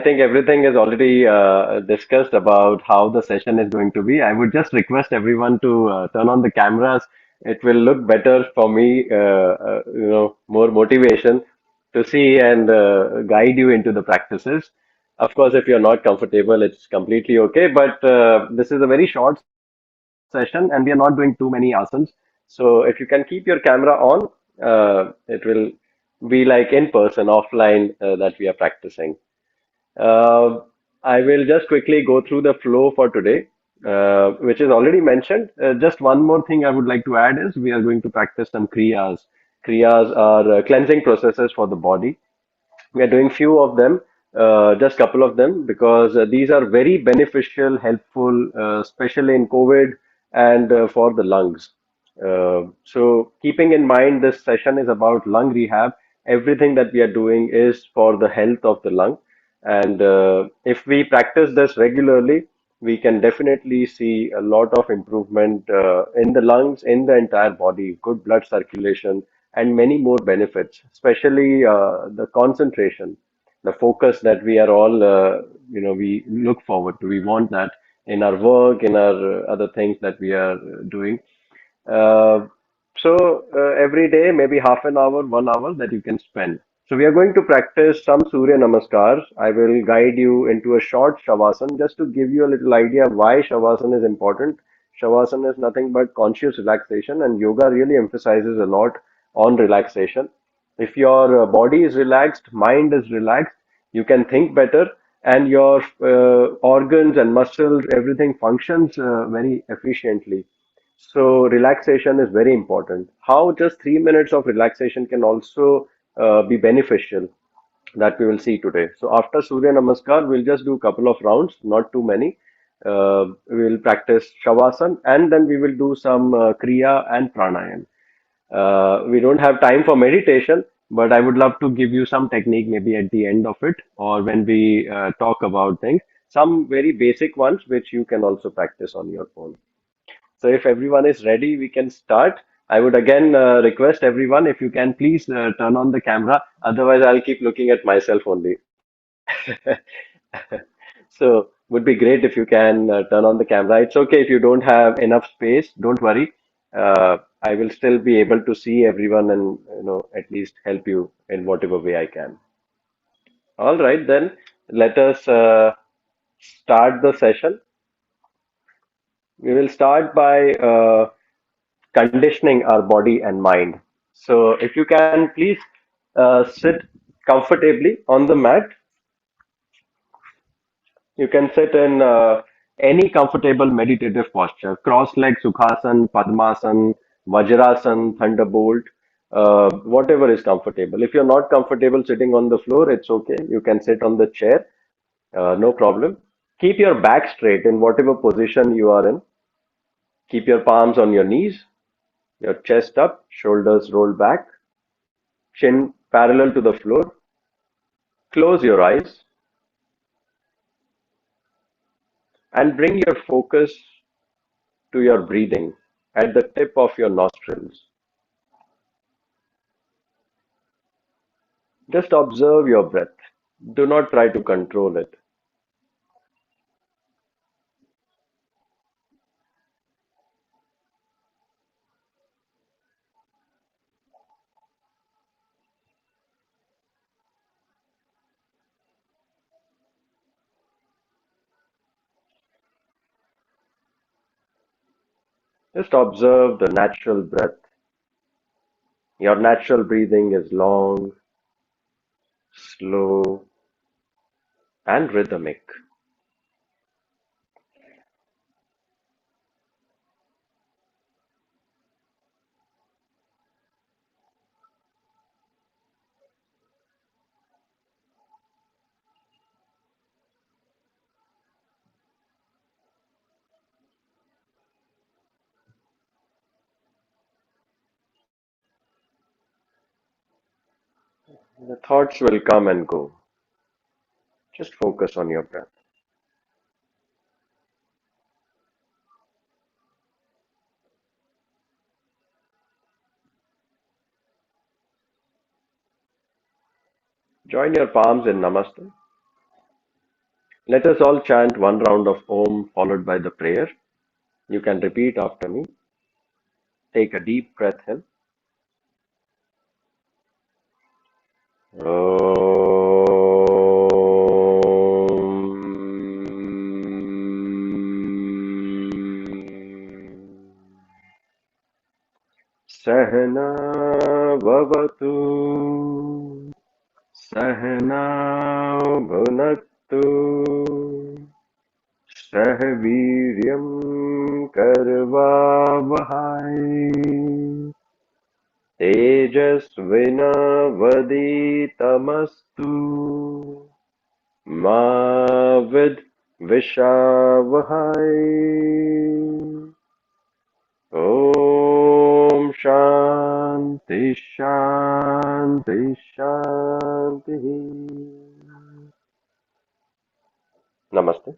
think everything is already discussed about how the session is going to be. I would just request everyone to turn on the cameras. It will look better for me, more motivation to see and guide you into the practices. Of course, if you're not comfortable, it's completely okay. But this is a very short session and we are not doing too many asanas. So if you can keep your camera on, it will be like in person, offline that we are practicing. Uh, I will just quickly go through the flow for today, which is already mentioned. Just one more thing I would like to add is we are going to practice some kriyas. Kriyas are cleansing processes for the body. We are doing few of them, just couple of them, because these are very beneficial, helpful, especially in COVID and for the lungs. So keeping in mind this session is about lung rehab, everything that we are doing is for the health of the lung. And if we practice this regularly, we can definitely see a lot of improvement in the lungs, in the entire body, good blood circulation, and many more benefits, especially the concentration, the focus that we are all, we look forward to. We want that in our work, in our other things that we are doing. Uh, so every day, maybe half an hour, 1 hour that you can spend. So we are going to practice some Surya Namaskars. I will guide you into a short Shavasana just to give you a little idea why Shavasana is important. Shavasana is nothing but conscious relaxation, and yoga really emphasizes a lot on relaxation. If your body is relaxed, mind is relaxed, you can think better, and your organs and muscles, everything functions very efficiently. So relaxation is very important. How just 3 minutes of relaxation can also be beneficial, that we will see today. So after Surya Namaskar, we'll just do a couple of rounds, not too many. We'll practice Shavasana and then we will do some Kriya and Pranayam. We don't have time for meditation, but I would love to give you some technique maybe at the end of it or when we talk about things, some very basic ones which you can also practice on your own. So if everyone is ready, we can start. I would again request everyone if you can please turn on the camera. Otherwise, I'll keep looking at myself only. So would be great if you can turn on the camera. It's okay if you don't have enough space. Don't worry. I will still be able to see everyone and at least help you in whatever way I can. All right, then let us start the session. We will start by conditioning our body and mind. So, if you can please sit comfortably on the mat, you can sit in any comfortable meditative posture, cross leg Sukhasana, Padmasana, Vajrasana, Thunderbolt, whatever is comfortable. If you're not comfortable sitting on the floor, it's okay. You can sit on the chair, no problem. Keep your back straight in whatever position you are in. Keep your palms on your knees, your chest up, shoulders rolled back, chin parallel to the floor. Close your eyes and bring your focus to your breathing at the tip of your nostrils. Just observe your breath. Do not try to control it. Just observe the natural breath. Your natural breathing is long, slow, and rhythmic. The thoughts will come and go. Just focus on your breath. Join your palms in Namaste. Let us all chant one round of Om followed by the prayer. You can repeat after me. Take a deep breath in. Sahana vavatu, Sahana bhunaktu, Sah Viryam karvavahai, तेजस्विनावधीतमस्तु मा विद्विषावहै ॐ शान्ति शान्ति शान्तिः Namaste.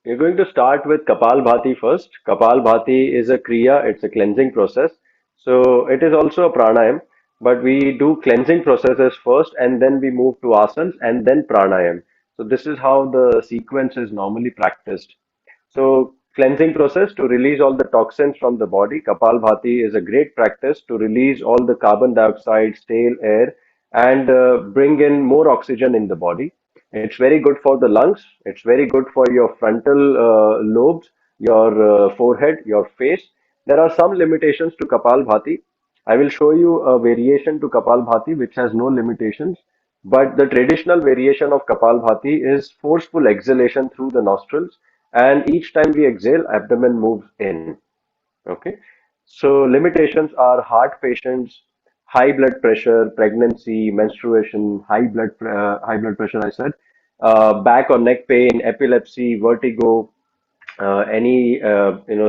We're going to start with Kapalbhati first. Kapalbhati is a Kriya, it's a cleansing process. So it is also a pranayam, but we do cleansing processes first and then we move to asanas and then pranayam. So this is how the sequence is normally practiced. So cleansing process to release all the toxins from the body. Kapalbhati is a great practice to release all the carbon dioxide, stale air, and bring in more oxygen in the body. It's very good for the lungs. It's very good for your frontal lobes, your forehead, your face. There are some limitations to Kapalbhati. I will show you a variation to Kapalbhati which has no limitations. But the traditional variation of Kapalbhati is forceful exhalation through the nostrils, and each time we exhale, abdomen moves in. Okay. So limitations are heart patients, high blood pressure, pregnancy, menstruation, high blood pressure. I said, back or neck pain, epilepsy, vertigo, any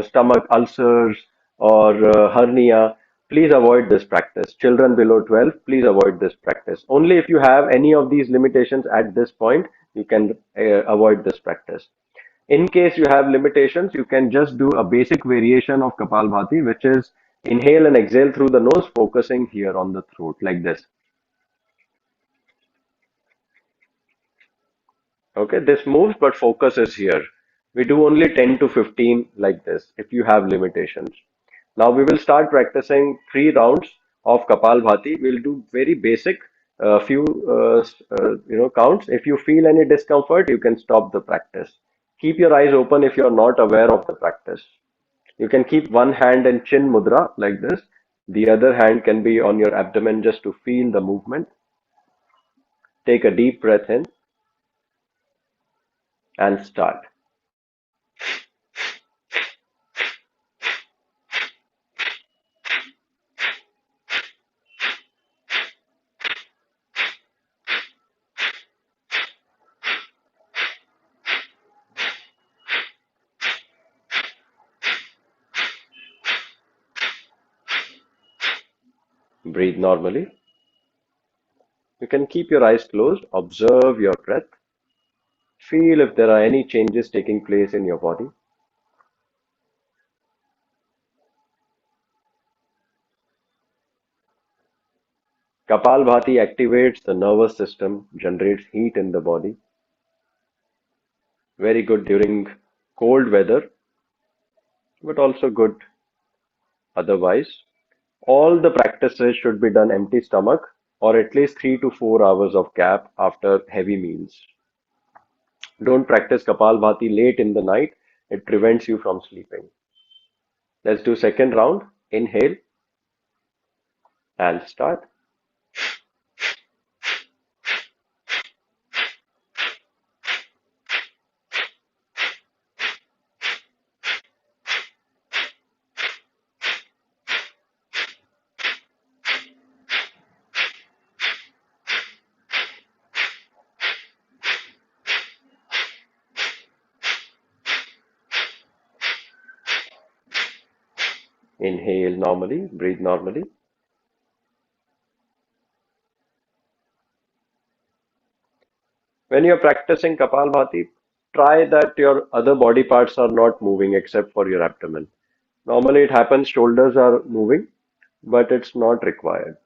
stomach ulcers or hernia. Please avoid this practice. Children below 12, please avoid this practice. Only if you have any of these limitations at this point, you can avoid this practice. In case you have limitations, you can just do a basic variation of Kapalbhati, which is inhale and exhale through the nose, focusing here on the throat, like this. Okay, this moves, but focus is here. We do only 10 to 15 like this if you have limitations. Now we will start practicing 3 rounds of Kapalbhati. We'll do very basic, few counts. If you feel any discomfort, you can stop the practice. Keep your eyes open if you are not aware of the practice. You can keep one hand in chin mudra like this. The other hand can be on your abdomen just to feel the movement. Take a deep breath in and start. Breathe normally. You can keep your eyes closed, observe your breath, feel if there are any changes taking place in your body. Kapalbhati activates the nervous system, generates heat in the body. Very good during cold weather, but also good otherwise. All the practices should be done empty stomach or at least 3 to 4 hours of gap after heavy meals. Don't practice Kapalbhati late in the night, it prevents you from sleeping. Let's do second round. Inhale and start. Inhale normally, breathe normally. When you're practicing Kapalbhati, try that your other body parts are not moving except for your abdomen. Normally it happens shoulders are moving, but it's not required.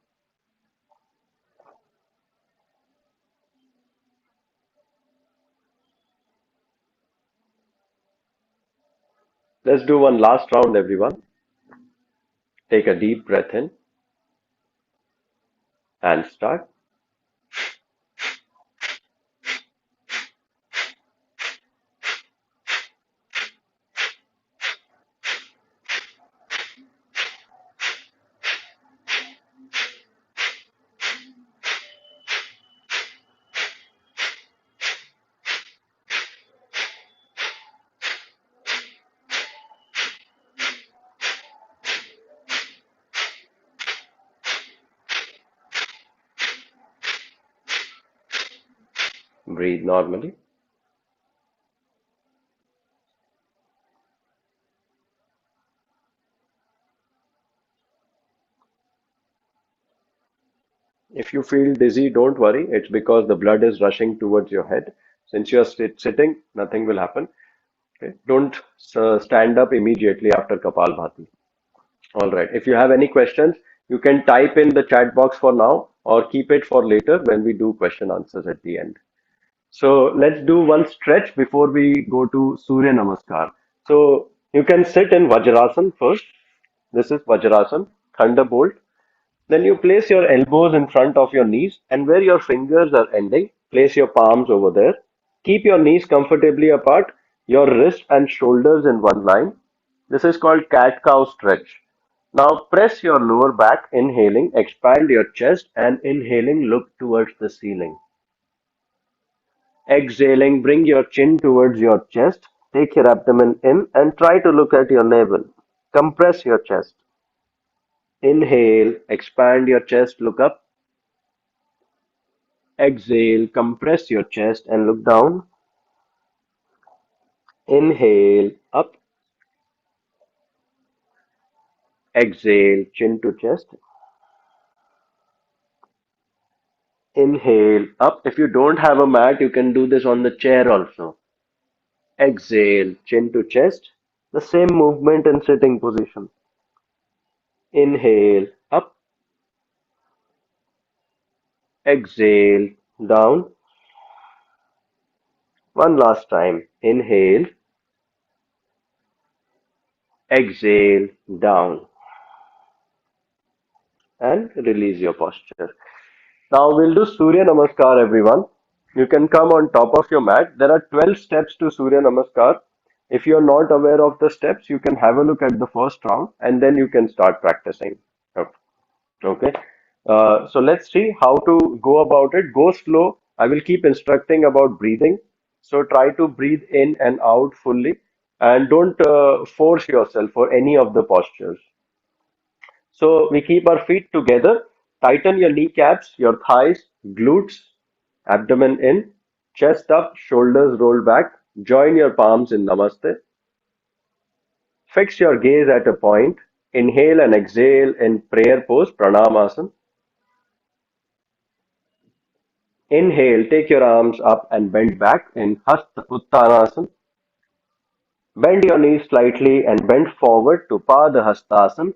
Let's do one last round, everyone. Take a deep breath in and start. Breathe normally. If you feel dizzy, don't worry. It's because the blood is rushing towards your head. Since you're sitting, nothing will happen. Okay? Don't stand up immediately after Kapalbhati. All right. If you have any questions, you can type in the chat box for now or keep it for later when we do question answers at the end. So let's do one stretch before we go to Surya Namaskar. So you can sit in Vajrasan first. This is Vajrasan, Thunderbolt. Then you place your elbows in front of your knees and where your fingers are ending, place your palms over there. Keep your knees comfortably apart, your wrists and shoulders in one line. This is called cat cow stretch. Now press your lower back, inhaling, expand your chest and inhaling, look towards the ceiling. Exhaling, bring your chin towards your chest, take your abdomen in and try to look at your navel. Compress your chest. Inhale, expand your chest, look up. Exhale, compress your chest and look down. Inhale, up. Exhale, chin to chest. Inhale, up. If you don't have a mat, you can do this on the chair also. Exhale, chin to chest. The same movement in sitting position. Inhale, up. Exhale, down. One last time. Inhale, exhale, down. And release your posture. Now we'll do Surya Namaskar, everyone. You can come on top of your mat. There are 12 steps to Surya Namaskar. If you're not aware of the steps, you can have a look at the first round and then you can start practicing. Okay. So let's see how to go about it. Go slow. I will keep instructing about breathing. So try to breathe in and out fully and don't force yourself for any of the postures. So we keep our feet together, tighten your kneecaps, your thighs, glutes, abdomen in, chest up, shoulders roll back, join your palms in Namaste. Fix your gaze at a point, inhale and exhale in prayer pose, Pranayam. Inhale, take your arms up and bend back in Hastasana. Bend your knees slightly and bend forward to Hastasana.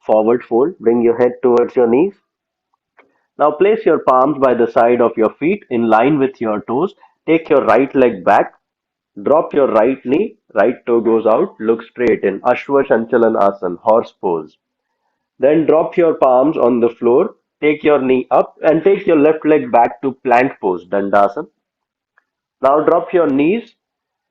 Forward fold, bring your head towards your knees. Now place your palms by the side of your feet in line with your toes. Take your right leg back. Drop your right knee. Right toe goes out. Look straight in Ashwa Shanchalan Asana, horse pose. Then drop your palms on the floor. Take your knee up and take your left leg back to plank pose, Dandasana. Now drop your knees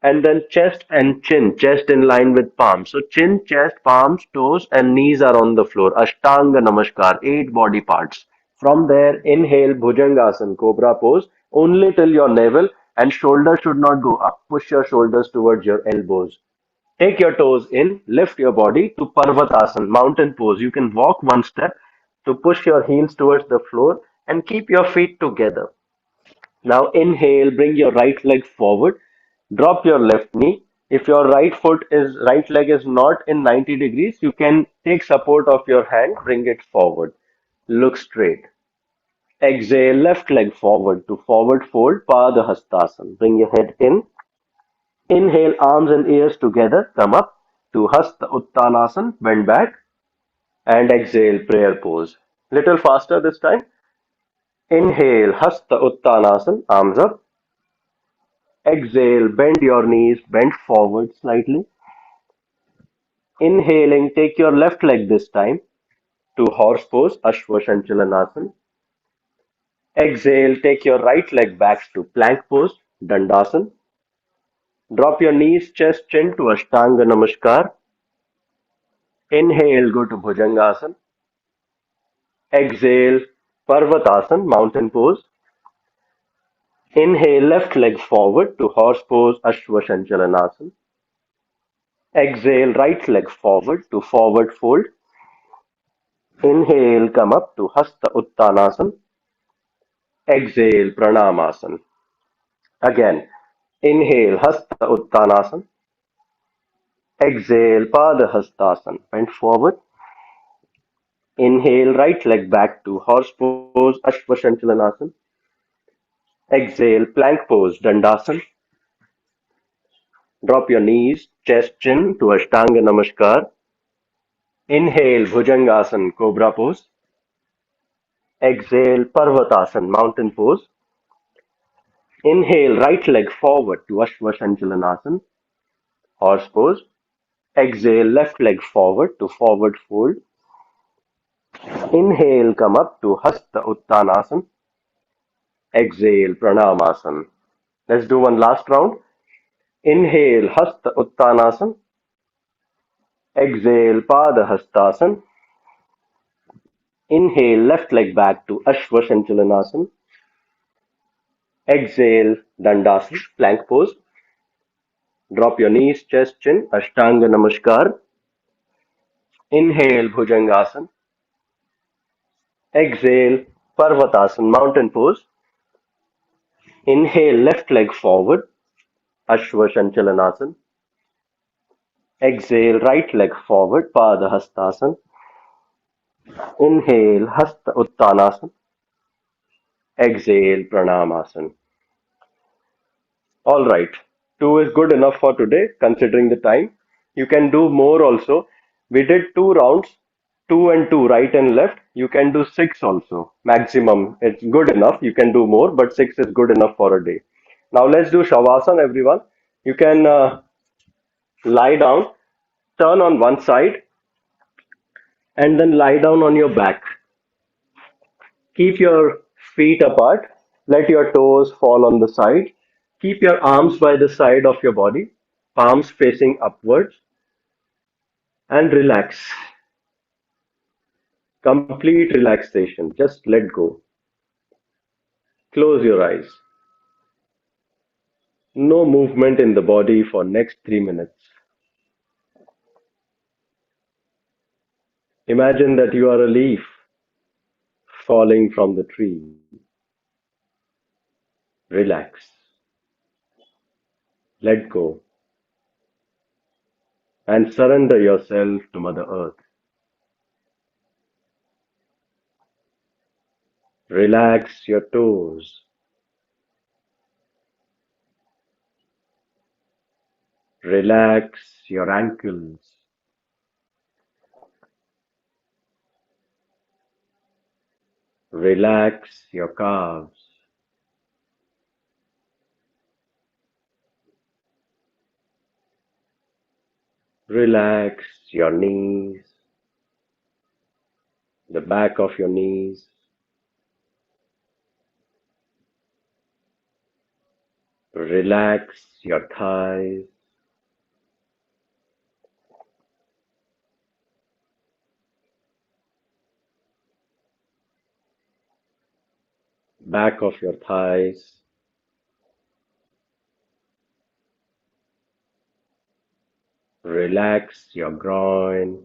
and then chest and chin, chest in line with palms. So chin, chest, palms, toes, and knees are on the floor. Ashtanga Namaskar, 8 body parts. From there, inhale Bhujangasana, cobra pose, only till your navel and shoulders should not go up. Push your shoulders towards your elbows. Take your toes in, lift your body to Parvatasana, mountain pose. You can walk one step to push your heels towards the floor and keep your feet together. Now inhale, bring your right leg forward, drop your left knee. If your right leg is not in 90 degrees, you can take support of your hand, bring it forward. Look straight. Exhale, left leg forward to forward fold, Pada Hastasana. Bring your head in. Inhale, arms and ears together, come up to Hasta Uttanasana, bend back, and exhale, prayer pose. Little faster this time. Inhale, Hasta Uttanasana, arms up. Exhale, bend your knees, bend forward slightly. Inhaling, take your left leg this time to horse pose, Ashwa Shanchalanasana. Exhale, take your right leg back to plank pose, Dandasana. Drop your knees, chest, chin to Ashtanga Namaskar. Inhale, go to Bhujangasana. Exhale, Parvatasana, mountain pose. Inhale, left leg forward to horse pose, Ashwa Shanchalanasana. Exhale, right leg forward to forward fold. Inhale, come up to Hasta Uttanasana. Exhale, Pranamasana. Again, inhale, Hasta Uttanasana. Exhale, Pada Hastasana. Bend forward. Inhale, right leg back to horse pose, Ashwa Shanchalanasana. Exhale, plank pose, Dandasana. Drop your knees, chest, chin to Ashtanga Namaskar. Inhale, Bhujangasana, Cobra pose. Exhale, Parvatasana, mountain pose. Inhale, right leg forward to Ashwa Shanchalanasana, horse pose. Exhale, left leg forward to forward fold. Inhale, come up to Hasta Uttanasana. Exhale, Pranamasana. Let's do one last round. Inhale, Hasta Uttanasana. Exhale, Pada Hastasana. Inhale, left leg back to Ashwa Shanchalanasana. Exhale, Dandasana, plank pose. Drop your knees, chest, chin, Ashtanga Namaskar. Inhale, Bhujangasana. Exhale, Parvatasana, mountain pose. Inhale, left leg forward, Ashwa Shanchalanasana. Exhale, right leg forward, Pada Hastasana. Inhale, Hasta Uttanasana. Exhale, Pranamasana. All right. Two is good enough for today, considering the time. You can do more also. We did two rounds, two and two, right and left. You can do six also, maximum. It's good enough. You can do more, but six is good enough for a day. Now let's do Shavasana, everyone. You can lie down, turn on one side, and then lie down on your back. Keep your feet apart. Let your toes fall on the side. Keep your arms by the side of your body, palms facing upwards, and relax. Complete relaxation. Just let go. Close your eyes. No movement in the body for next 3 minutes. Imagine that you are a leaf falling from the tree. Relax. Let go. And surrender yourself to Mother Earth. Relax your toes. Relax your ankles. Relax your calves. Relax your knees, the back of your knees. Relax your thighs. Back of your thighs. Relax your groin.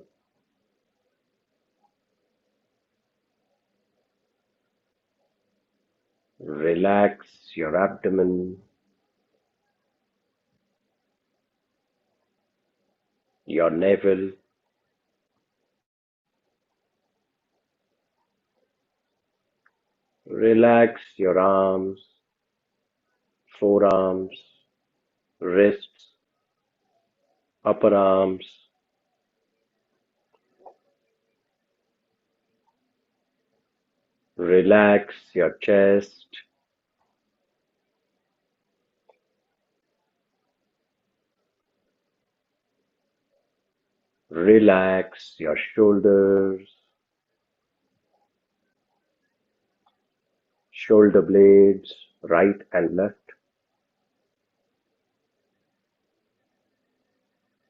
Relax your abdomen, your navel. Relax your arms, forearms, wrists, upper arms. Relax your chest. Relax your shoulders, shoulder blades, right and left,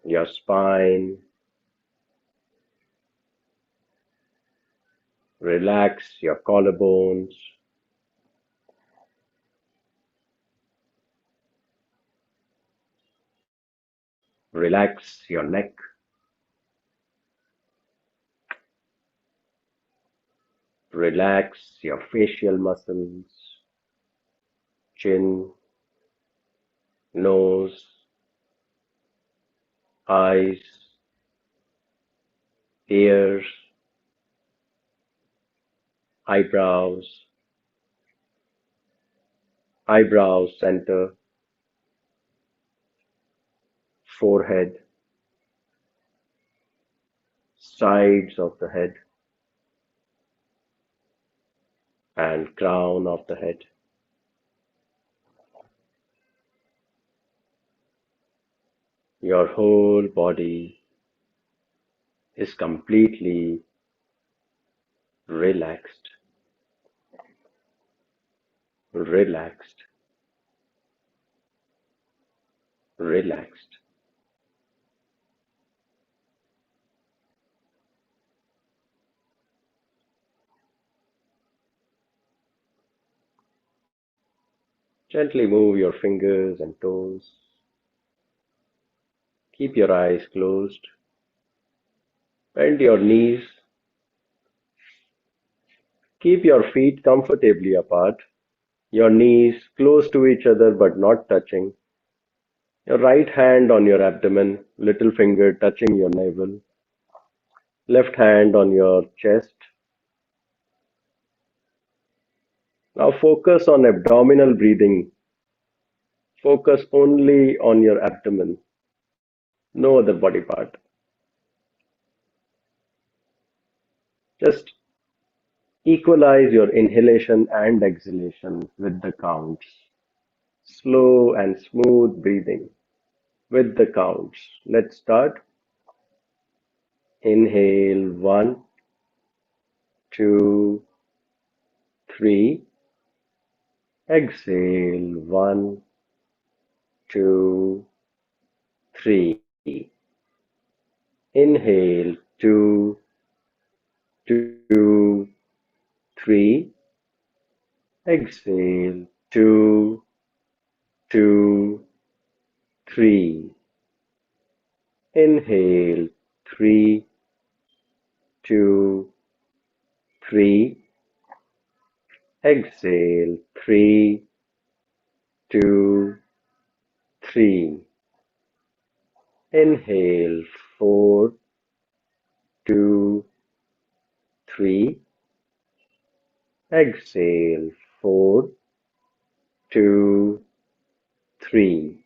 your spine. Relax your collarbones, relax your neck, relax your facial muscles, chin, nose, eyes, ears, eyebrows, eyebrow center, forehead, sides of the head, and crown of the head. Your whole body is completely relaxed, relaxed, relaxed. Gently move your fingers and toes. Keep your eyes closed. Bend your knees. Keep your feet comfortably apart. Your knees close to each other but not touching. Your right hand on your abdomen, little finger touching your navel. Left hand on your chest. Now focus on abdominal breathing. Focus only on your abdomen, no other body part. Just equalize your inhalation and exhalation with the counts. Slow and smooth breathing with the counts. Let's start. Inhale 1, 2, 3. Exhale 1, 2, 3. Inhale 2, 2, 3. Exhale 2, 2, 3. Inhale 3, 2, 3. Exhale 3, 2, 3. Inhale 4, 2, 3. Exhale 4, 2, 3.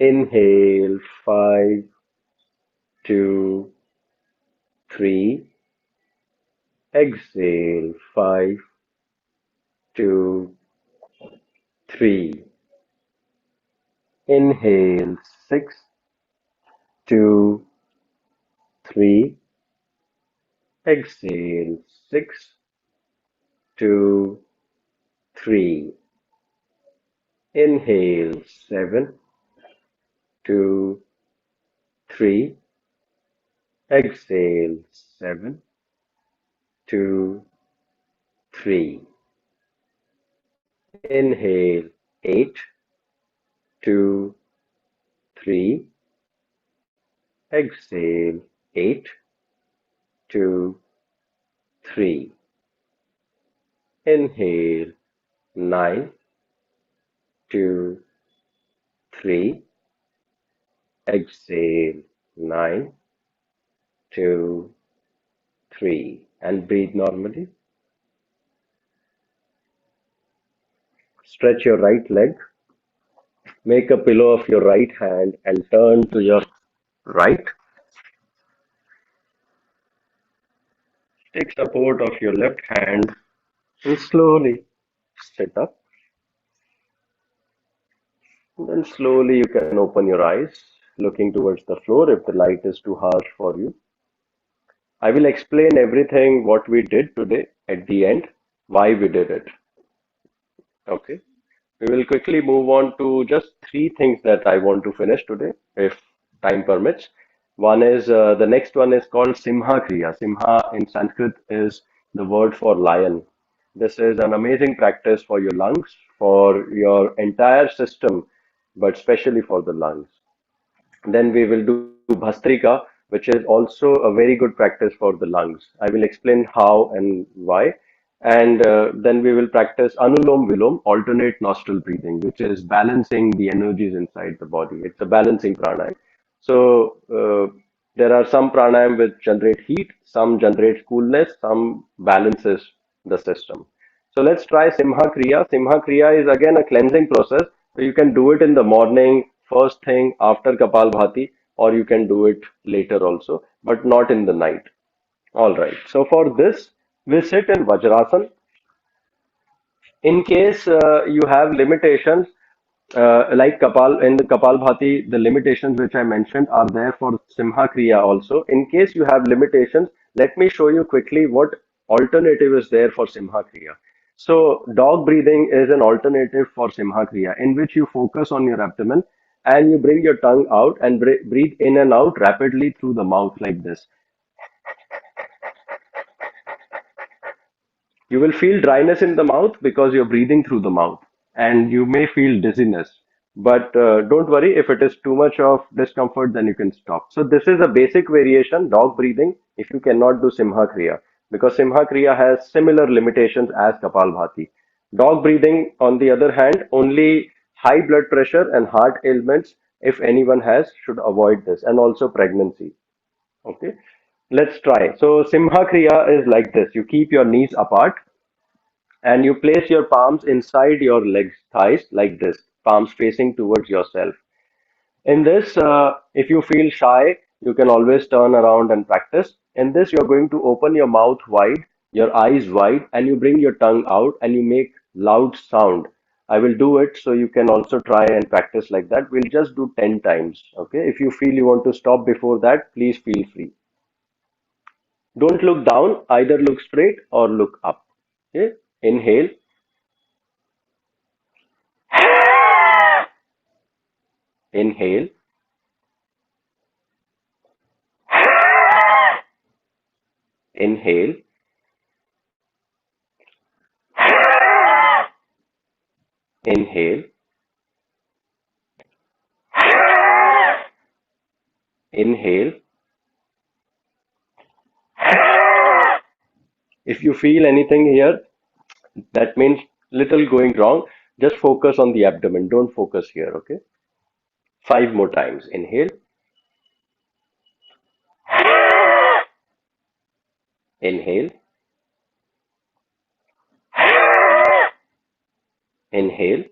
Inhale 5, 2, 3. Exhale 5, 2, 3. Inhale 6, 2, 3. Exhale 6, 2, 3. Inhale 7, 2, 3. Exhale 7, 2, 3. Inhale 8, 2, 3. Exhale 8, 2, 3. Inhale 9, 2, 3. Exhale 9, 2, 3. And breathe normally. Stretch your right leg. Make a pillow of your right hand and turn to your right. Take support of your left hand and slowly sit up. Then slowly you can open your eyes. looking towards the floor if the light is too harsh for you. I will explain everything what we did today at the end, why we did it. Okay. We will quickly move on to just three things that I want to finish today, if time permits. One is the next one is called Simha Kriya. Simha in Sanskrit is the word for lion. This is an amazing practice for your lungs, for your entire system, but especially for the lungs. Then we will do Bhastrika, which is also a very good practice for the lungs. I will explain how and why. And then we will practice Anulom Vilom, alternate nostril breathing, which is balancing the energies inside the body. It's a balancing pranayam. So there are some pranayam which generate heat, some generate coolness, some balances the system. So let's try Simha Kriya. Simha Kriya is again a cleansing process. So you can do it in the morning, first thing after Kapalbhati, or you can do it later also, but not in the night. All right. So for this, we sit in Vajrasana. In case you have limitations, like Kapal in the Kapalbhati, the limitations which I mentioned are there for Simha Kriya also. In case you have limitations, let me show you quickly what alternative is there for Simha Kriya. So, dog breathing is an alternative for Simha Kriya, in which you focus on your abdomen and you bring your tongue out and breathe in and out rapidly through the mouth like this. You will feel dryness in the mouth because you're breathing through the mouth, and you may feel dizziness. But don't worry, if it is too much of discomfort, then you can stop. So, this is a basic variation, dog breathing, if you cannot do Simha Kriya, because Simha Kriya has similar limitations as Kapalbhati. Dog breathing, on the other hand, only high blood pressure and heart ailments, if anyone has, should avoid this, and also pregnancy. Okay, let's try. So, Simha Kriya is like this: you keep your knees apart and you place your palms inside your legs, thighs, like this, palms facing towards yourself. In this, if you feel shy, you can always turn around and practice. In this, you're going to open your mouth wide, your eyes wide, and you bring your tongue out and you make loud sound. I will do it so you can also try and practice like that. We'll just do 10 times. Okay. If you feel you want to stop before that, please feel free. Don't look down, either look straight or look up. Okay. Inhale. Inhale, inhale, inhale, inhale. If you feel anything here, that means little going wrong. Just focus on the abdomen. Don't focus here. Okay. Five more times. Inhale, inhale, inhale.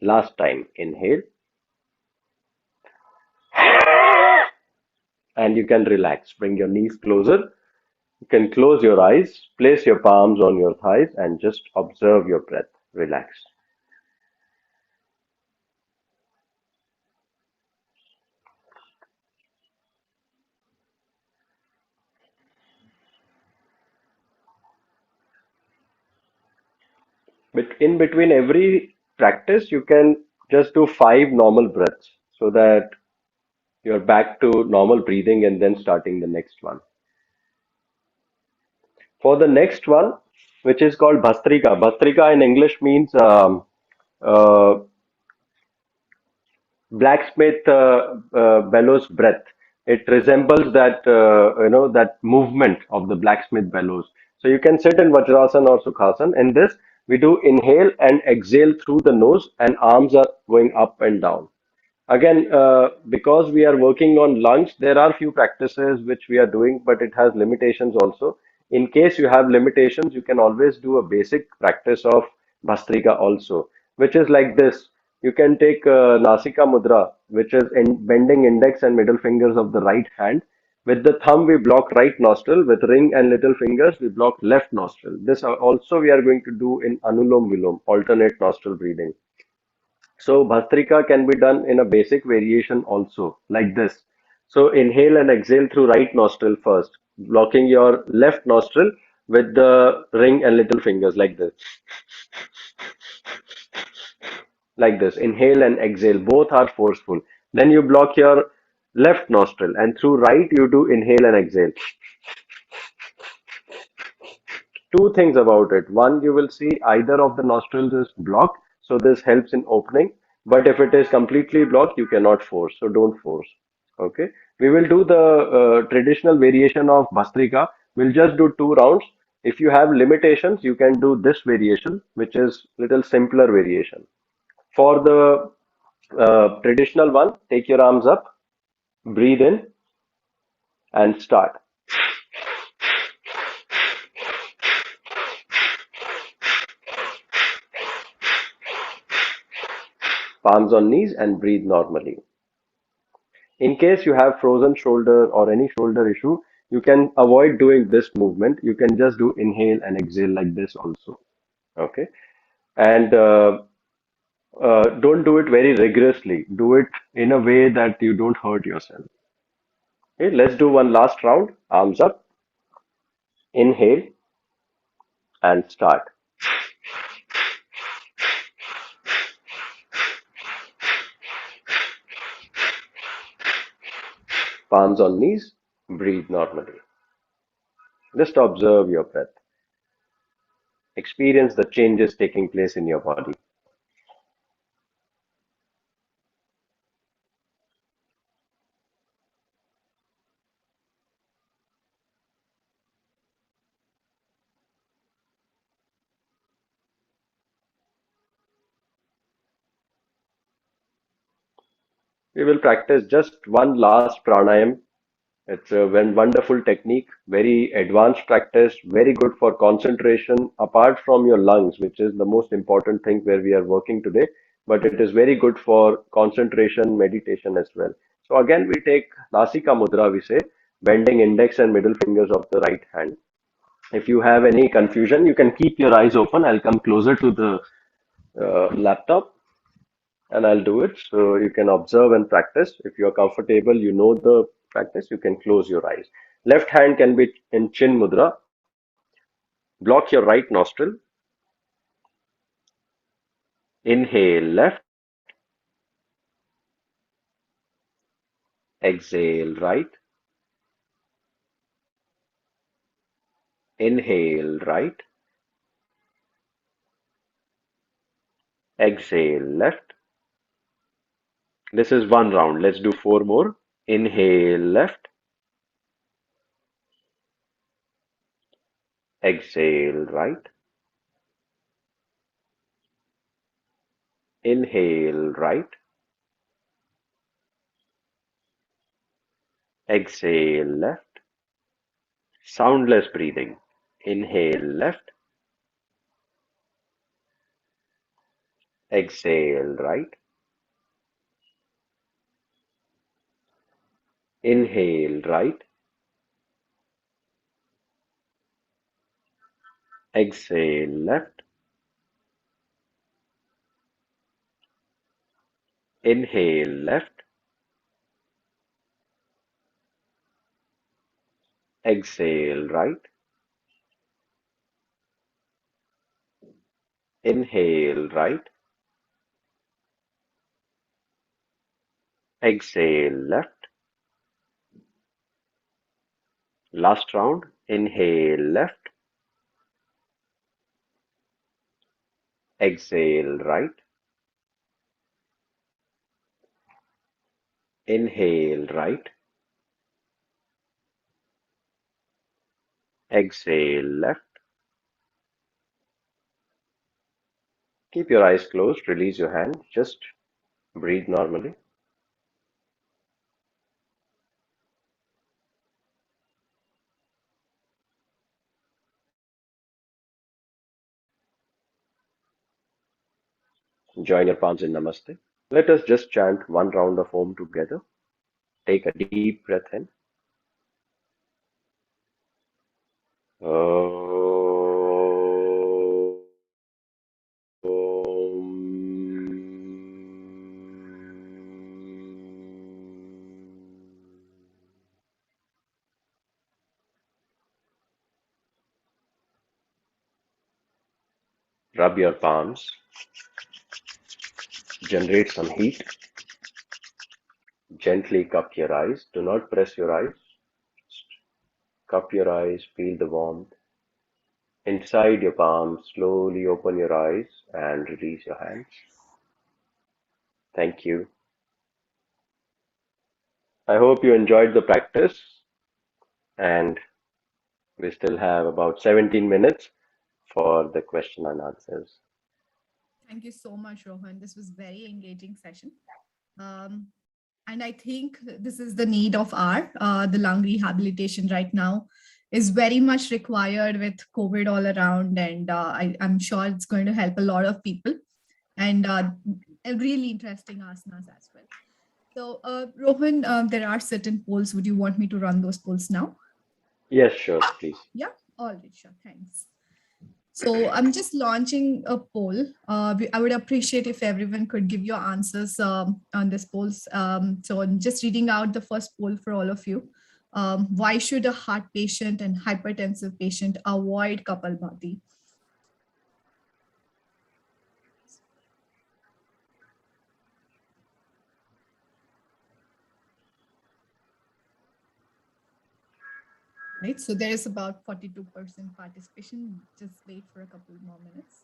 Last time. Inhale, and you can relax. Bring your knees closer. You can close your eyes, place your palms on your thighs, and just observe your breath. Relax. But in between every practice, you can just do five normal breaths so that you're back to normal breathing and then starting the next one. For the next one, which is called Bhastrika, Bhastrika in English means uh, blacksmith bellows breath. It resembles that that movement of the blacksmith bellows. So you can sit in Vajrasana or Sukhasana. In this, we do inhale and exhale through the nose, and arms are going up and down. Again, because we are working on lungs, there are few practices which we are doing, but it has limitations also. In case you have limitations, you can always do a basic practice of Bhastrika also, which is like this. You can take Nasika Mudra, which is in bending index and middle fingers of the right hand. With the thumb, we block right nostril. With ring and little fingers, we block left nostril. This also we are going to do in Anulom Vilom, alternate nostril breathing. So Bhastrika can be done in a basic variation also, like this. So inhale and exhale through right nostril first, blocking your left nostril with the ring and little fingers like this. Like this. Inhale and exhale. Both are forceful. Then you block your left nostril and through right you do inhale and exhale. Two things about it. One, you will see either of the nostrils is blocked, so this helps in opening. But if it is completely blocked, you cannot force, so don't force. Okay. We will do the traditional variation of Bhastrika. We'll just do 2 rounds. If you have limitations, you can do this variation, which is little simpler variation. For the traditional one, take your arms up, breathe in, and start. Palms on knees and breathe normally. In case you have frozen shoulder or any shoulder issue, you can avoid doing this movement. You can just do inhale and exhale like this also. Okay. And don't do it very rigorously. Do it in a way that you don't hurt yourself. Okay. Let's do one last round. Arms up, inhale, and start. Palms on knees, breathe normally. Just observe your breath. Experience the changes taking place in your body. We will practice just one last pranayam. It's a wonderful technique, very advanced practice, very good for concentration, apart from your lungs, which is the most important thing where we are working today. But it is very good for concentration, meditation as well. So again, we take Nasika Mudra, we say, bending index and middle fingers of the right hand. If you have any confusion, you can keep your eyes open. I'll come closer to the laptop and I'll do it. So you can observe and practice. If you're comfortable, you know the practice, you can close your eyes. Left hand can be in Chin Mudra. Block your right nostril. Inhale left, exhale right, inhale right, exhale left. This is one round. Let's do four more. Inhale left, exhale right, inhale right, exhale left. Soundless breathing. Inhale left, exhale right, inhale right, exhale left, inhale left, exhale right, inhale right, exhale left. Last round. Inhale left, exhale right, inhale right, exhale left. Keep your eyes closed, release your hand, just breathe normally. Join your palms in Namaste. Let us just chant one round of Om together. Take a deep breath in. Om. Rub your palms, generate some heat, gently cup your eyes. Do not press your eyes. Cup your eyes, feel the warmth. Inside your palms, slowly open your eyes and release your hands. Thank you. I hope you enjoyed the practice, and we still have about 17 minutes for the question and answers. Thank you so much, Rohan. This was very engaging session. Um, and I think this is the need of our the lung rehabilitation right now is very much required with COVID all around, and I'm sure it's going to help a lot of people and really interesting asanas as well. So, Rohan, there are certain polls. Would you want me to run those polls now? Yes, sure, please. Yeah, all right, sure. Thanks. So I'm just launching a poll. I would appreciate if everyone could give your answers on this polls. So I'm just reading out the first poll for all of you. Why should a heart patient and hypertensive patient avoid Kapalbhati? Right. So there is about 42% participation. Just wait for a couple more minutes.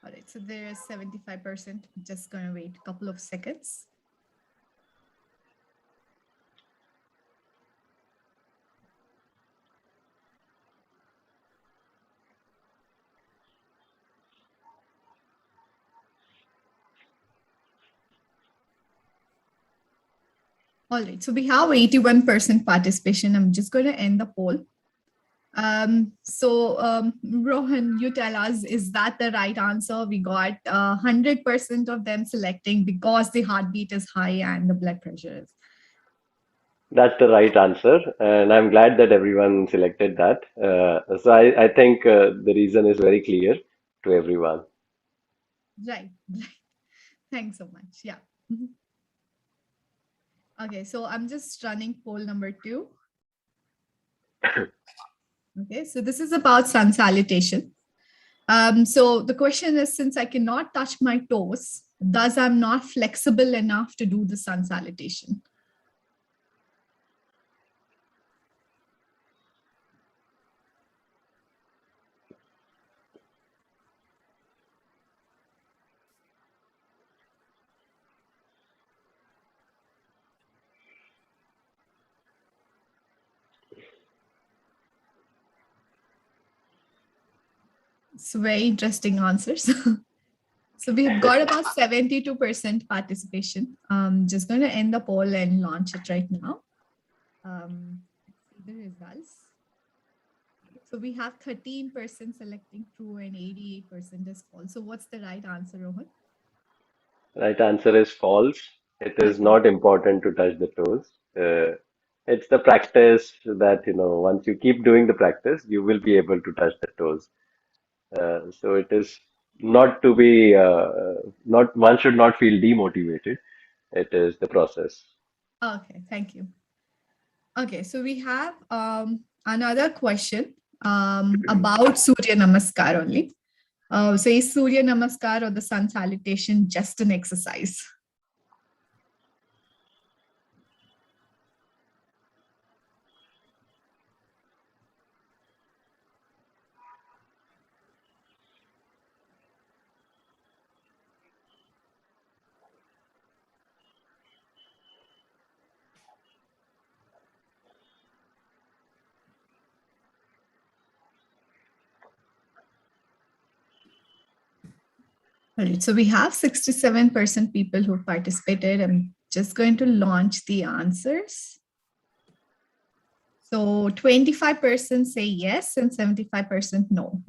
All right. So there is 75%. Just going to wait a couple of seconds. All right, so we have 81% participation. I'm just going to end the poll. Rohan, you tell us, is that the right answer? We got 100% of them selecting because the heartbeat is high and the blood pressure is. That's the right answer, and I'm glad that everyone selected that. I think the reason is very clear to everyone. Right, right. Thanks so much. Yeah. Mhm. Okay, so I'm just running poll number 2. Okay, so this is about sun salutation. So the question is, since I cannot touch my toes, thus I'm not flexible enough to do the sun salutation. It's very interesting answers. So we've got about 72% participation. Just going to end the poll and launch it right now. Let's see the results. So we have 13% selecting true and 88% is false. So what's the right answer, Rohan? Right answer is false. It is Okay. not important to touch the toes. It's the practice that, once you keep doing the practice, you will be able to touch the toes. So it is not to be, not, one should not feel demotivated. It is the process. Okay, thank you. Okay, so we have another question about Surya Namaskar only. So is Surya Namaskar or the sun salutation just an exercise? All right, so we have 67% people who participated. I'm just going to launch the answers. So 25% say yes and 75% no.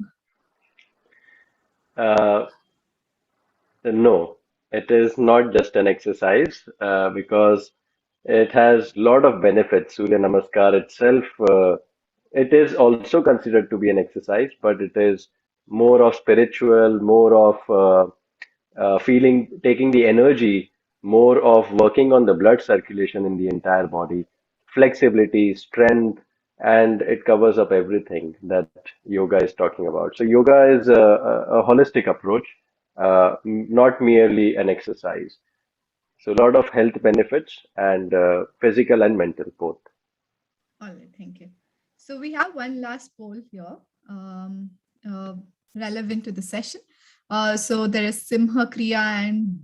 Uh, no, it is not just an exercise because it has lot of benefits. Surya Namaskar itself it is also considered to be an exercise, but it is more of spiritual, more of feeling, taking the energy, more of working on the blood circulation in the entire body, flexibility, strength, and it covers up everything that yoga is talking about. So, yoga is a holistic approach, not merely an exercise. So, a lot of health benefits and physical and mental both. All right, thank you. So we have one last poll here, um, uh, relevant to the session. So there is Simha Kriya and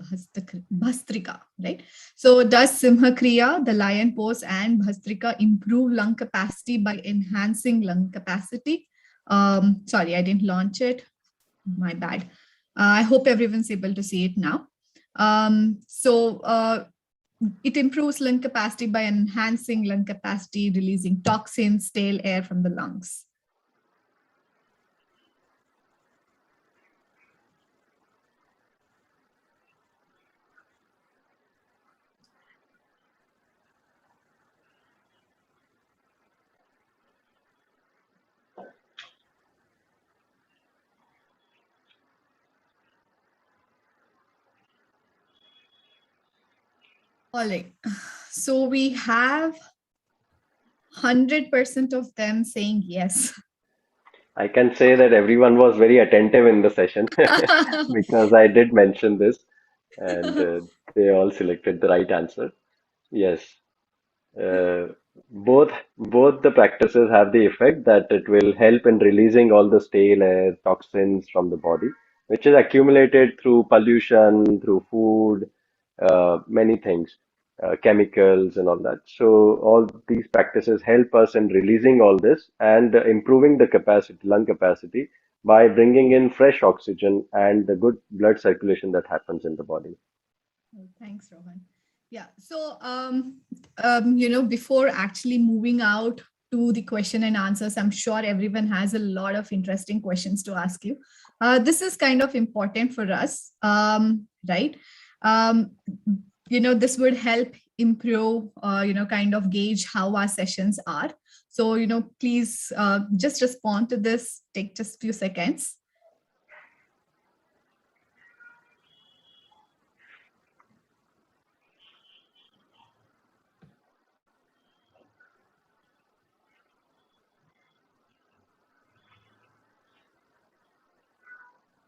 Bhastrika, right? So does Simha Kriya, the lion pose, and Bhastrika improve lung capacity by enhancing lung capacity? Sorry, I didn't launch it. My bad. I hope everyone's able to see it now. It improves lung capacity by enhancing lung capacity, releasing toxins, stale air from the lungs. All right. So we have 100% of them saying yes. I can say that everyone was very attentive in the session because I did mention this and they all selected the right answer. Yes, uh, both the practices have the effect that it will help in releasing all the stale air, toxins from the body, which is accumulated through pollution, through food, many things, chemicals and all that. So all these practices help us in releasing all this and improving the capacity, lung capacity, by bringing in fresh oxygen and the good blood circulation that happens in the body. Oh, thanks, Rohan. Yeah. So, before actually moving out to the question and answers, I'm sure everyone has a lot of interesting questions to ask you. This is kind of important for us, right? Um, this would help improve, kind of gauge how our sessions are. So, please just respond to this. Take just a few seconds.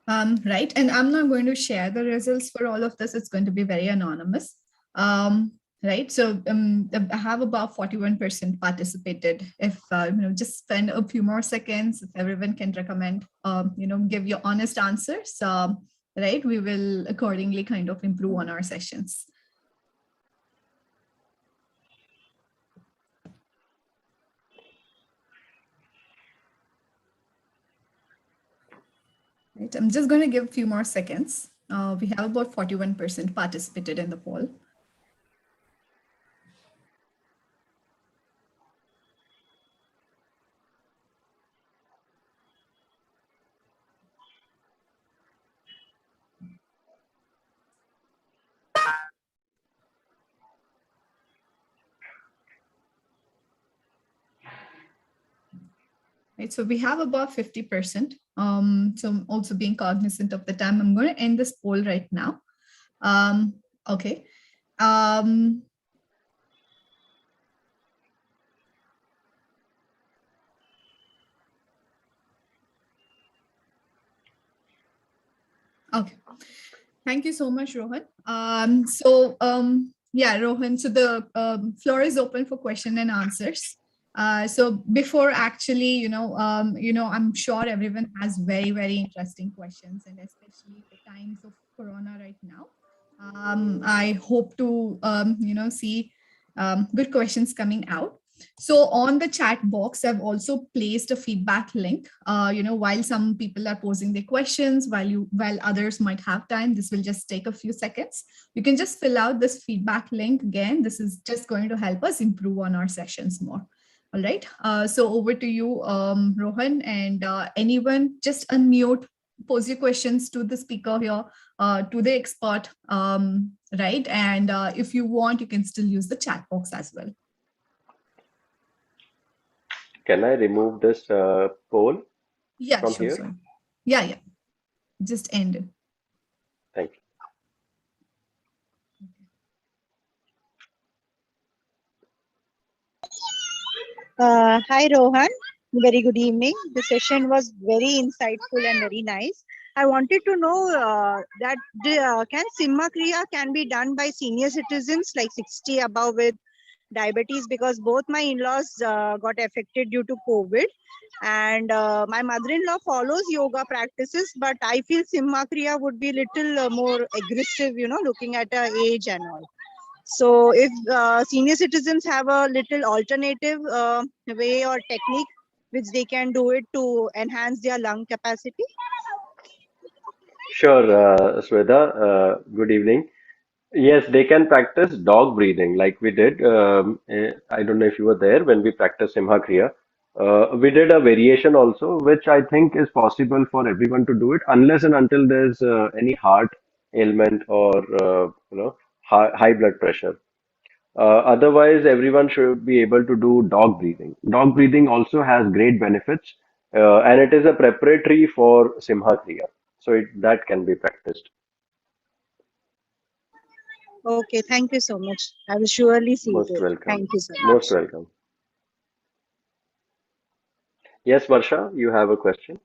Right. And I'm not going to share the results for all of this. It's going to be very anonymous. Right. So I have about 41% participated. If, just spend a few more seconds, if everyone can recommend, give your honest answers, right, we will accordingly kind of improve on our sessions. Right. I'm just going to give a few more seconds. We have about 41% participated in the poll. Right, so we have about 50%. So I'm also being cognizant of the time. I'm going to end this poll right now. Okay. Okay. Thank you so much, Rohan. Yeah, Rohan, so the floor is open for question and answers. So before actually, I'm sure everyone has very, very interesting questions, and especially the times of Corona right now. I hope to, see good questions coming out. So on the chat box, I've also placed a feedback link. While some people are posing their questions, while others might have time, this will just take a few seconds. You can just fill out this feedback link again. This is just going to help us improve on our sessions more. All right. So over to you, Rohan, and anyone just unmute, pose your questions to the speaker here, to the expert, right? And if you want, you can still use the chat box as well. Can I remove this poll Yeah, from sure, here? sorry. Yeah, yeah. Just end. Thank you. Hi, Rohan. Very good evening. The session was very insightful and very nice. I wanted to know can Simha Kriya can be done by senior citizens like 60 above with diabetes, because both my in-laws got affected due to COVID, and my mother-in-law follows yoga practices, but I feel Simha Kriya would be little more aggressive, looking at her age and all. So, if senior citizens have a little alternative way or technique which they can do it to enhance their lung capacity. Sure, Sweta. Good evening. Yes, they can practice dog breathing like we did. I don't know if you were there when we practiced Simha Kriya. We did a variation also, which I think is possible for everyone to do it, unless and until there's any heart ailment or high blood pressure. Otherwise, everyone should be able to do dog breathing. Dog breathing also has great benefits, and it is a preparatory for Simha Kriya. So that can be practiced. Okay, thank you so much. I will surely see to Most it. welcome. Thank you so Most much. welcome. Yes, Varsha, you have a question?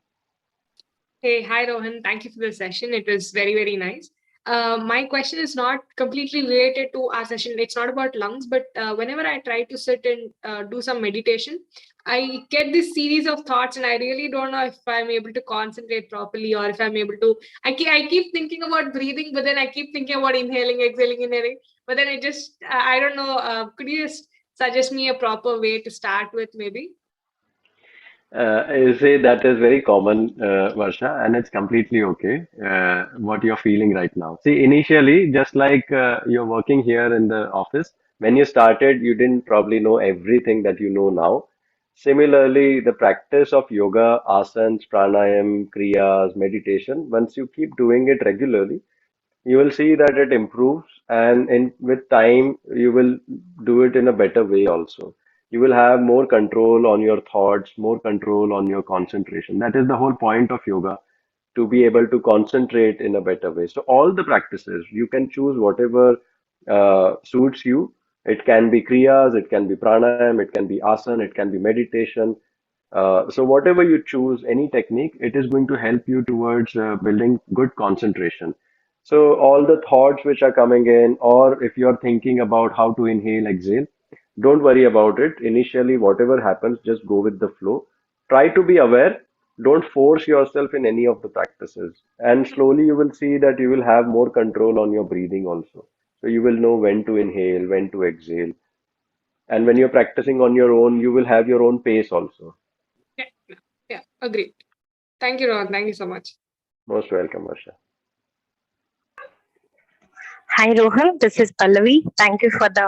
Hey, hi Rohan. Thank you for the session. It was very, very nice. My question is not completely related to our session. It's not about lungs, but whenever I try to sit and do some meditation, I get this series of thoughts, and I really don't know if I'm able to concentrate properly or if I'm able to. I keep thinking about breathing, but then I keep thinking about inhaling, exhaling, inhaling. But then it just, I don't know. Could you just suggest me a proper way to start with, maybe? You see, that is very common, Varsha, and it's completely okay what you're feeling right now. See, initially, just like you're working here in the office, when you started, you didn't probably know everything that you know now. Similarly, the practice of yoga, asanas, pranayam, kriyas, meditation, once you keep doing it regularly, you will see that it improves, and in with time you will do it in a better way also. You will have more control on your thoughts, more control on your concentration. That is the whole point of yoga, to be able to concentrate in a better way. So all the practices you can choose whatever suits you. It can be kriyas, it can be pranayam, it can be asana, it can be meditation. So whatever you choose, any technique, it is going to help you towards building good concentration. So all the thoughts which are coming in, or if you're thinking about how to inhale, exhale, don't worry about it. Initially, whatever happens, just go with the flow. Try to be aware. Don't force yourself in any of the practices. And slowly you will see that you will have more control on your breathing also. So you will know when to inhale, when to exhale. And when you're practicing on your own, you will have your own pace also. Yeah, yeah, agreed. Thank you, Rohan. Thank you so much. Most welcome, Varsha. Hi Rohan, this is Pallavi. Thank you for the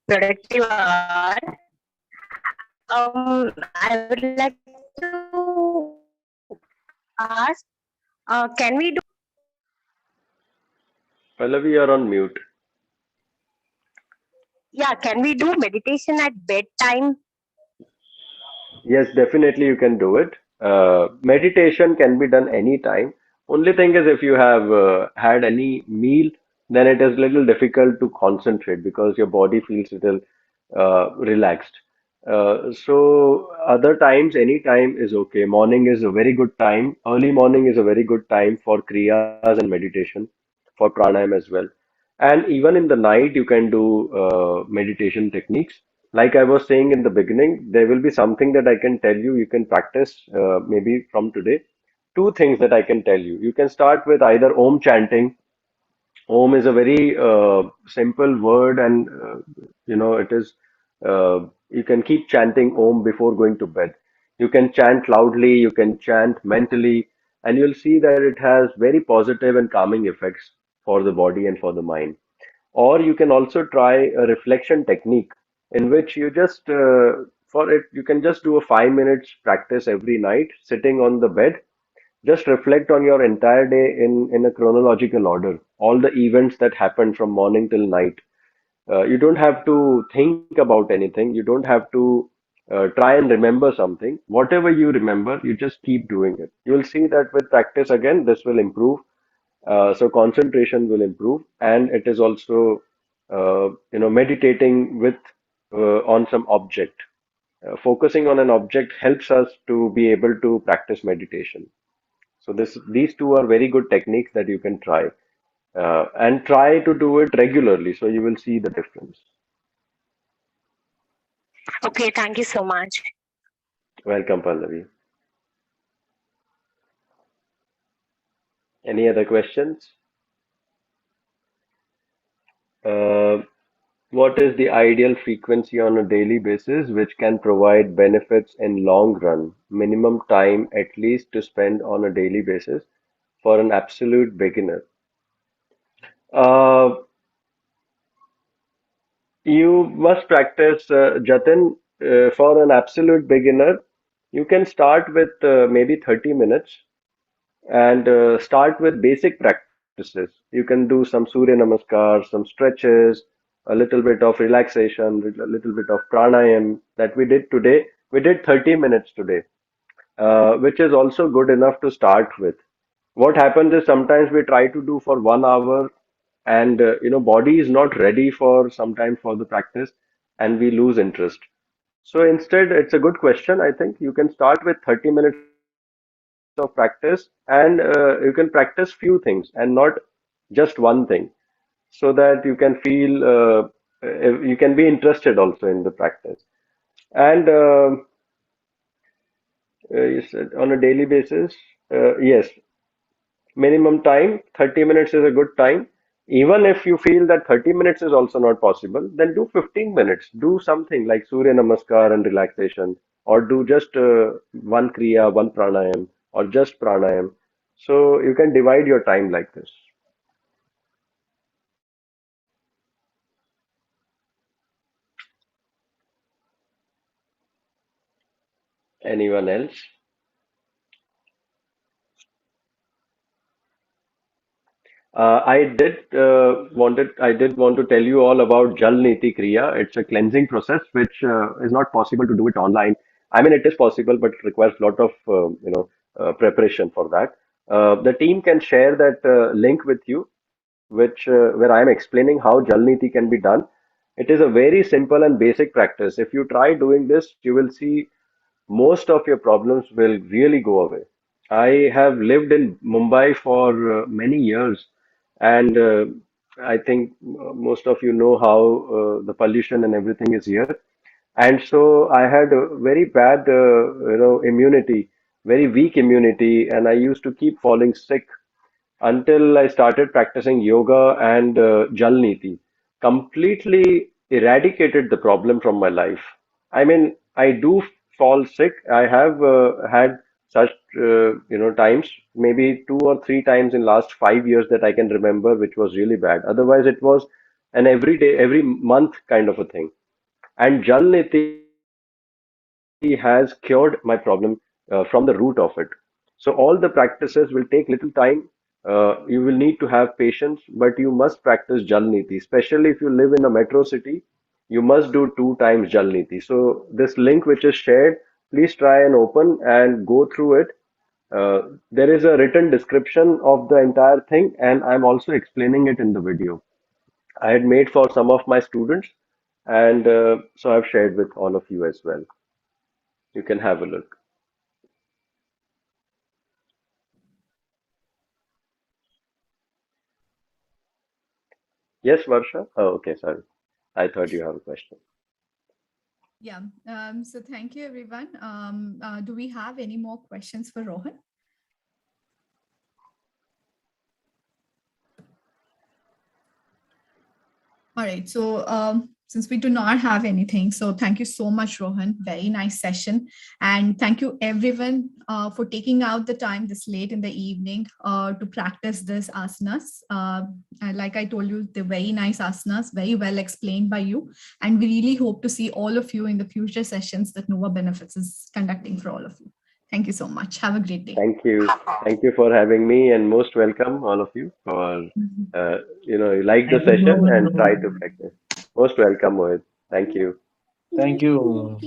productive hour. I would like to ask, can we do Pallavi, you're on mute. yeah, can we do meditation at bedtime? Yes, definitely you can do it. Meditation can be done anytime. Only thing is if you have had any meal, then it is little difficult to concentrate because your body feels little relaxed. So other times, any time is okay. Morning is a very good time. Early morning is a very good time for kriyas and meditation, for pranayam as well. And even in the night, you can do meditation techniques. Like I was saying in the beginning, there will be something that I can tell you. You can practice maybe from today. Two things that I can tell you. You can start with either Om chanting. Om is a very simple word, and it is. You can keep chanting Om before going to bed. You can chant loudly, you can chant mentally, and you'll see that it has very positive and calming effects for the body and for the mind. Or you can also try a reflection technique in which you just, for it, you can just do a 5 minutes practice every night sitting on the bed. Just reflect on your entire day in a chronological order, all the events that happened from morning till night. You don't have to think about anything. You don't have to try and remember something. Whatever you remember, you just keep doing it. You will see that with practice again, this will improve. So concentration will improve, and it is also, meditating with on some object. Focusing on an object helps us to be able to practice meditation. So these two are very good techniques that you can try, and try to do it regularly. So you will see the difference. Okay, thank you so much. Welcome, Pallavi. Any other questions? Uh, what is the ideal frequency on a daily basis which can provide benefits in long run? Minimum time at least to spend on a daily basis for an absolute beginner. Uh, you must practice, Jatin, for an absolute beginner. You can start with maybe 30 minutes and start with basic practices. You can do some Surya Namaskar, some stretches, a little bit of relaxation, a little bit of pranayam that we did today. We did 30 minutes today, which is also good enough to start with. What happens is sometimes we try to do for 1 hour, and body is not ready for sometimes for the practice, and we lose interest. So instead, it's a good question. I think you can start with 30 minutes of practice, and you can practice few things and not just one thing, so that you can feel you can be interested also in the practice. And you said on a daily basis, yes, minimum time 30 minutes is a good time. Even if you feel that 30 minutes is also not possible, then do 15 minutes. Do something like Surya Namaskar and relaxation, or do just one Kriya, one Pranayam, or just Pranayam. So you can divide your time like this. Anyone else? I did want to tell you all about Jal Niti Kriya. It's a cleansing process which is not possible to do it online. I mean, it is possible, but it requires a lot of preparation for that. The team can share that link with you, which where I am explaining how Jal Niti can be done. It is a very simple and basic practice. If you try doing this, you will see most of your problems will really go away. I have lived in Mumbai for many years, and I think most of you know how the pollution and everything is here. And so I had a very bad, immunity, very weak immunity, and I used to keep falling sick until I started practicing yoga and Jal Niti. Completely eradicated the problem from my life. I mean, I do fall sick. I have had such times, maybe 2 or 3 times in last 5 years that I can remember, which was really bad. Otherwise, it was an every day, every month kind of a thing. And Jal Niti has cured my problem from the root of it. So all the practices will take little time. You will need to have patience, but you must practice Jal Niti, especially if you live in a metro city. You must do 2 times Jal Niti. So this link which is shared, please try and open and go through it. There is a written description of the entire thing, and I'm also explaining it in the video. I had made for some of my students, and so I've shared with all of you as well. You can have a look. Yes, Varsha? Oh, okay, sorry. I thought you have a question. Yeah. So thank you, everyone. Do we have any more questions for Rohan? All right. So since we do not have anything, so thank you so much, Rohan. Very nice session. And thank you, everyone, for taking out the time this late in the evening to practice this asanas. And like I told you, they're very nice asanas, very well explained by you. And we really hope to see all of you in the future sessions that Nova Benefits is conducting for all of you. Thank you so much. Have a great day. Thank you. Thank you for having me, and most welcome, all of you, for Mhm. you like the session and try to practice. Most welcome, Mohit. Thank you. Thank you.